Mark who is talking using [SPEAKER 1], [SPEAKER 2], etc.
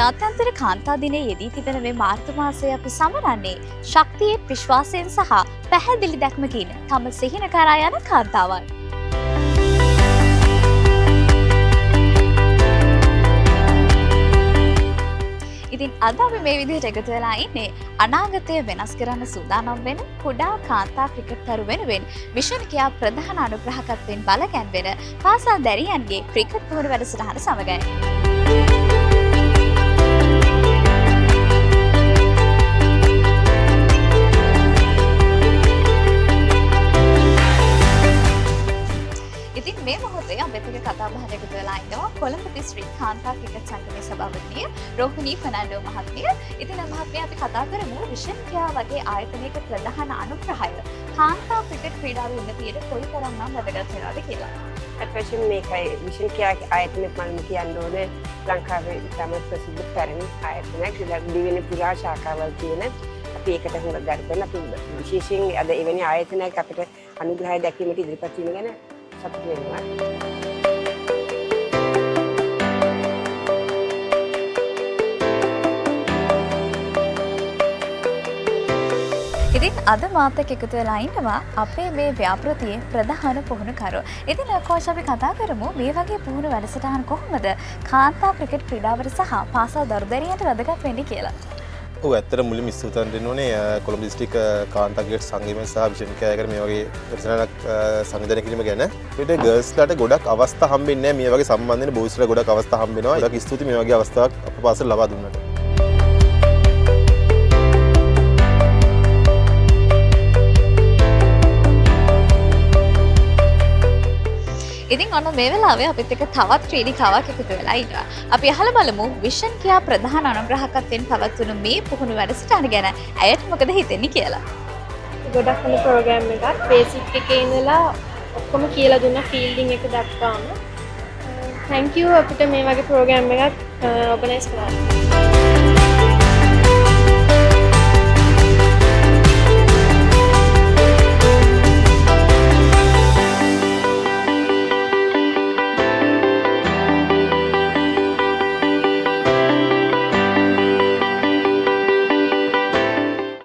[SPEAKER 1] ජාත්‍යන්තර කාන්තා දිනයේ යෙදී තිබෙන මේ මාර්තු මාසය අපි සමරන්නේ ශක්තියෙන් විශ්වාසයෙන් සහ පැහැදිලි දැක්මකින් තම සිහින කරා යන කාන්තාවන්. ඉතින් අද අපි මේ විදිහට එකතු වෙලා ඉන්නේ අනාගතය වෙනස් කරන්න සූදානම් වෙන කුඩා කාන්තා ක්‍රිකට්කරු වෙනුවෙන් විෂන් කියා ප්‍රධාන අනුග්‍රහකත්වයෙන් බලගැන්වෙන පාසල් දැරියන්ගේ ක්‍රිකට් පුහුණු වැඩසටහන සමගයි. මේ මොහොතේ අපිට කතා බහට එකතු වෙලා ඉන්නවා කොළඹ දිස්ත්‍රික් කාන්තා ක්‍රිකට් සංගමේ සභාපතිනිය රෝහිණී ෆර්නැන්ඩෝ මහත්මිය. ඉතින් මහත්මිය අපි කතා කරමු විෂන් කියා වගේ ආයතනයක ප්‍රධාන අනුග්‍රහය කාන්තා ක්‍රිකට් ක්‍රීඩාවේ උන්නතියට කොයිතරම්නම් වැදගත් වෙනවද කියලා.
[SPEAKER 2] අත්වශයෙන්ම මේකයි විෂන් කියා ආයතනයක් මම කියන්න ඕනේ ලංකාවේ ඉතාම ප්‍රසිද්ධ පැරණි ආයතනයක්. දිවෙන පුරා ශාඛාවල් තියෙන අපි ඒකට හොඳ ගරුකරන අපි විශේෂයෙන් අද එවැනි ආයතනයක් අපිට අනුග්‍රහය දැක්වීමට ඉදිරිපත් වීම ගැන
[SPEAKER 1] ඉතින් අද මාත් එක්ක එකතු වෙලා ඉන්නවා අපේ මේ ව්‍යාපෘතියේ ප්‍රධාන පුහුණුකරු. ඉතින් කෝච් අපි කතා කරමු මේ වගේ පුහුණු වැඩසටහන් කොහොමද කාන්තා ක්‍රිකට් ක්‍රීඩාවට සහ පාසල් දරුදැරියන්ට වැදගත් වෙන්නේ කියලා.
[SPEAKER 3] ඇත්තට මුලින්ම ස්තුතිවන්ත වෙන්න ඕනේ කොළඹ දිස්ත්‍රික් කාන්තා ක්‍රිකට් සංගමය සහ විෂන් කියායකට මේ වගේ වැඩසටහනක් සංවිධානය කිරීම ගැන. අපිට ගර්ල්ස්ලාට ගොඩක් අවස්ථා හම්බෙන්නේ නැහැ. මේ වගේ සම්බන්ධ වෙන බොයිස්ලා ගොඩක් අවස්ථා හම්බෙනවා. ගොඩක් ස්තුතියි මේ වගේ අවස්ථාවක් අප පාසල ලබා දුන්නට.
[SPEAKER 1] ඉතින් ඔන්න මේ වෙලාවේ අපිත් එක්ක තවත් ක්‍රීඩිකාවක් එකතු වෙලා ඉන්නවා. අපි අහලා බලමු විෂන් කියා ප්‍රධාන අනුග්‍රහකත්වයෙන් පවත්වන මේ පුහුණු වැඩසටහන ගැන ඇයට මොකද හිතෙන්නේ කියලා.
[SPEAKER 4] ගොඩක් හොඳ ප්‍රෝග්‍රෑම් එකක්. බේසික් එකේ ඉඳලා ඔක්කොම කියලා දුන්නා ෆීල්ඩින් එක දක්වාම. thank you අපිට මේ වගේ ප්‍රෝග්‍රෑම් එකක් ඕගනයිස් කරන්න.